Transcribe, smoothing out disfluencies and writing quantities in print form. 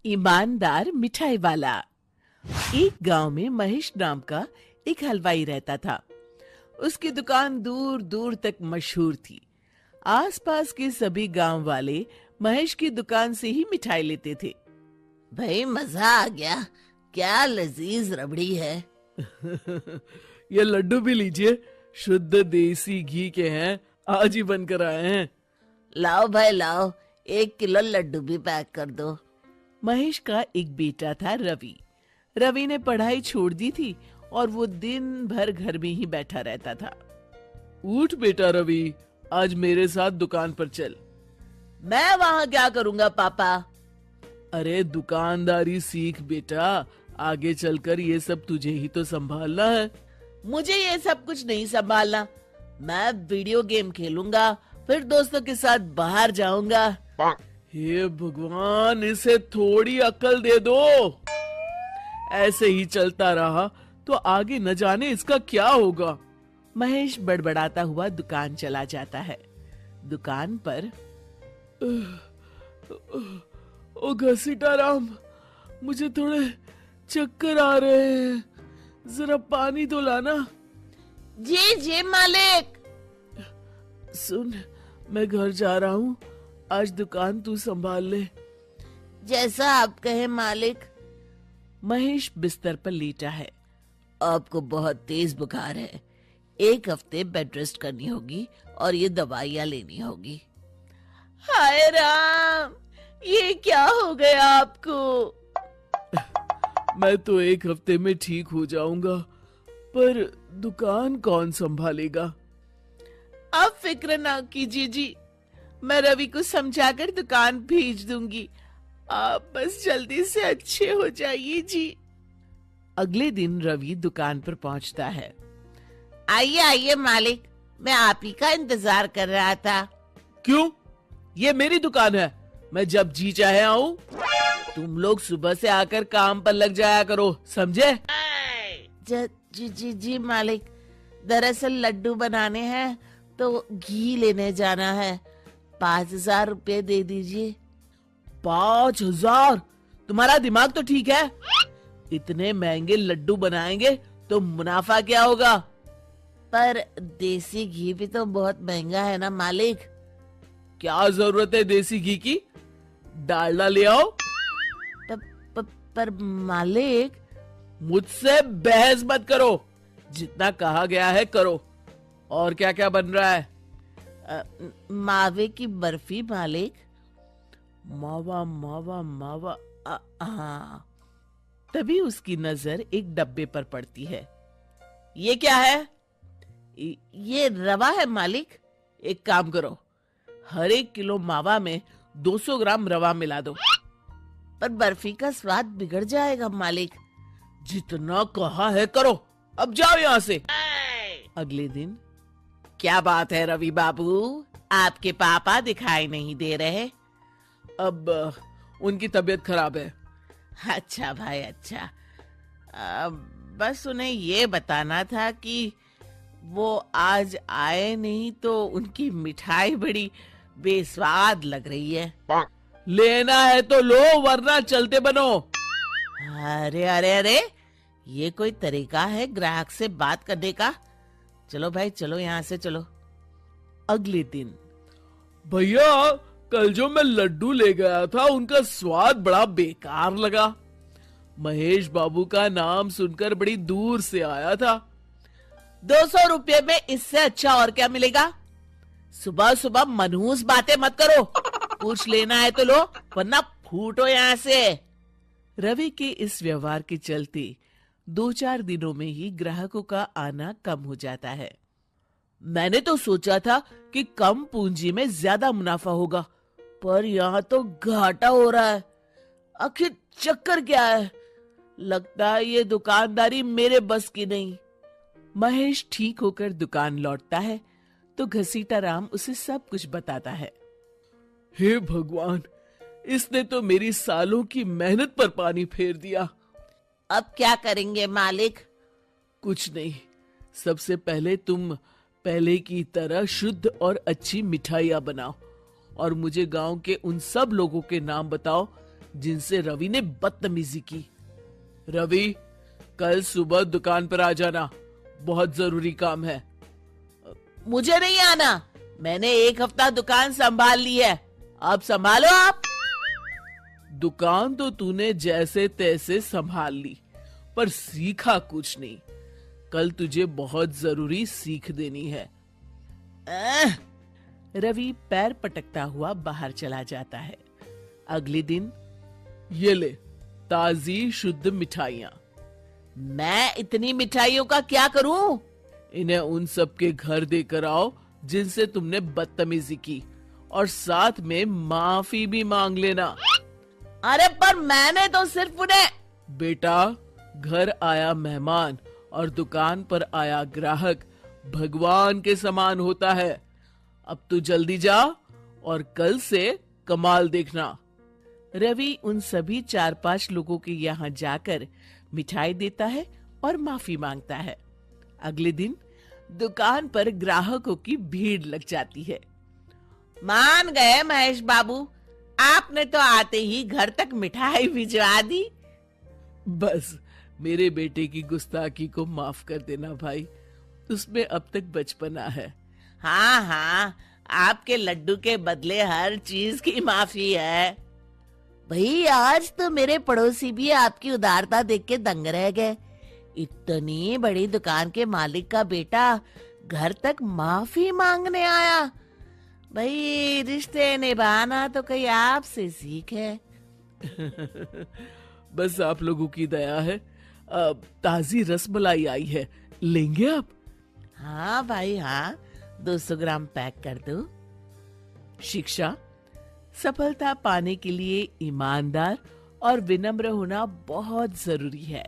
ईमानदार मिठाई वाला। एक गांव में महेश नाम का एक हलवाई रहता था। उसकी दुकान दूर दूर तक मशहूर थी। आसपास के सभी गांव वाले महेश की दुकान से ही मिठाई लेते थे। भाई मजा आ गया, क्या लजीज रबड़ी है। ये लड्डू भी लीजिए, शुद्ध देसी घी के हैं, आज ही बनकर आए हैं। लाओ भाई लाओ, 1 किलो लड्डू भी पैक कर दो। महेश का एक बेटा था रवि। रवि ने पढ़ाई छोड़ दी थी और वो दिन भर घर में ही बैठा रहता था। उठ बेटा रवि, आज मेरे साथ दुकान पर चल। मैं वहाँ क्या करूँगा पापा? अरे दुकानदारी सीख बेटा, आगे चलकर ये सब तुझे ही तो संभालना है। मुझे ये सब कुछ नहीं संभालना। मैं वीडियो गेम खेलूंगा, फिर दोस्तों के साथ बाहर जाऊंगा। हे भगवान, इसे थोड़ी अक्ल दे दो। ऐसे ही चलता रहा तो आगे न जाने इसका क्या होगा। महेश बड़बड़ाता हुआ दुकान चला जाता है। दुकान पर ओ घसीटाराम, मुझे थोड़े चक्कर आ रहे हैं, जरा पानी तो लाना। जी जी मालिक। सुन, मैं घर जा रहा हूँ, आज दुकान तू संभाल ले। जैसा आप कहे मालिक। महेश बिस्तर पर लेटा है। आपको बहुत तेज बुखार है, 1 हफ्ते बेड रेस्ट करनी होगी और ये दवाइयाँ लेनी होगी। हाय राम, ये क्या हो गया आपको? मैं तो 1 हफ्ते में ठीक हो जाऊंगा, पर दुकान कौन संभालेगा? आप फिक्र ना कीजिए जी, मैं रवि को समझाकर दुकान भेज दूंगी। आप बस जल्दी से अच्छे हो जाइए जी। अगले दिन रवि दुकान पर पहुंचता है। आइए आइए मालिक, मैं आप ही का इंतजार कर रहा था। क्यों? ये मेरी दुकान है, मैं जब जी चाहे आऊं। तुम लोग सुबह से आकर काम पर लग जाया करो, समझे? जी जी जी मालिक, दरअसल लड्डू बनाने हैं तो घी लेने जाना है, 5,000 रुपए दे दीजिए। 5,000? तुम्हारा दिमाग तो ठीक है? इतने महंगे लड्डू बनाएंगे तो मुनाफा क्या होगा? पर देसी घी भी तो बहुत महंगा है ना मालिक। क्या जरूरत है देसी घी की? डालडा ले आओ। पर मालिक। मुझसे बहस मत करो, जितना कहा गया है करो। और क्या क्या बन रहा है? मावे की बर्फी मालिक। मावा मावा मावा। हाँ। तभी उसकी नजर एक डब्बे पर पड़ती है। ये क्या है? ये रवा है मालिक। एक काम करो, हर 1 किलो मावा में 200 ग्राम रवा मिला दो। पर बर्फी का स्वाद बिगड़ जाएगा मालिक। जितना कहा है करो, अब जाओ यहाँ से। अगले दिन। क्या बात है रवि बाबू, आपके पापा दिखाई नहीं दे रहे? अब उनकी तबीयत खराब है। अच्छा भाई अच्छा। बस उन्हें ये बताना था कि वो आज आए नहीं तो उनकी मिठाई बड़ी बेस्वाद लग रही है। लेना है तो लो, वरना चलते बनो। अरे अरे अरे, ये कोई तरीका है ग्राहक से बात करने का? चलो भाई चलो, यहाँ से चलो। अगले दिन। भैया, कल जो मैं लड्डू ले गया था उनका स्वाद बड़ा बेकार लगा। महेश बाबू का नाम सुनकर बड़ी दूर से आया था। 200 रुपये में इससे अच्छा और क्या मिलेगा? सुबह सुबह मनहूस बातें मत करो। कुछ लेना है तो लो, वरना फूटो यहाँ से। रवि के इस व्यवहार के चलते 2-4 दिनों में ही ग्राहकों का आना कम हो जाता है। मैंने तो सोचा था कि कम पूंजी में ज्यादा मुनाफा होगा, पर यहाँ तो घाटा हो रहा है। आखिर चक्कर क्या है? लगता है ये दुकानदारी मेरे बस की नहीं। महेश ठीक होकर दुकान लौटता है तो घसीटाराम उसे सब कुछ बताता है। हे भगवान, इसने तो मेरी सालों की मेहनत पर पानी फेर दिया। अब क्या करेंगे मालिक? कुछ नहीं, सबसे पहले तुम पहले की तरह शुद्ध और अच्छी मिठाइयाँ बनाओ और मुझे गांव के उन सब लोगों के नाम बताओ जिनसे रवि ने बदतमीजी की। रवि, कल सुबह दुकान पर आ जाना, बहुत जरूरी काम है। मुझे नहीं आना, मैंने 1 हफ्ता दुकान संभाल ली है, अब संभालो आप। दुकान तो तूने जैसे तैसे संभाल ली, पर सीखा कुछ नहीं। कल तुझे बहुत जरूरी सीख देनी है। रवि पैर पटकता हुआ बाहर चला जाता है। अगले दिन, ये ले ताजी शुद्ध मिठाइयां। मैं इतनी मिठाइयों का क्या करूं? इन्हें उन सब के घर देकर आओ जिनसे तुमने बदतमीजी की, और साथ में माफी भी मांग लेना। अरे पर मैंने तो सिर्फ उन्हें। बेटा, घर आया मेहमान और दुकान पर आया ग्राहक भगवान के समान होता है। अब तू जल्दी जा और कल से कमाल देखना। रवि उन सभी 4-5 लोगों के यहाँ जाकर मिठाई देता है और माफी मांगता है। अगले दिन दुकान पर ग्राहकों की भीड़ लग जाती है। मान गए महेश बाबू, आपने तो आते ही घर तक मिठाई भिजवा दी। बस मेरे बेटे की गुस्ताखी को माफ कर देना भाई, उसमें अब तक बचपना है। हाँ हाँ, आपके लड्डू के बदले हर चीज की माफी है। भाई आज तो मेरे पड़ोसी भी आपकी उदारता देख के दंग रह गए। इतनी बड़ी दुकान के मालिक का बेटा घर तक माफी मांगने आया। भाई रिश्ते निभाना तो कहीं आपसे सीखे। बस आप लोगों की दया है। ताजी रसमलाई आई है, लेंगे आप? हाँ भाई हाँ, 200 ग्राम पैक कर दो। शिक्षा, सफलता पाने के लिए ईमानदार और विनम्र होना बहुत जरूरी है।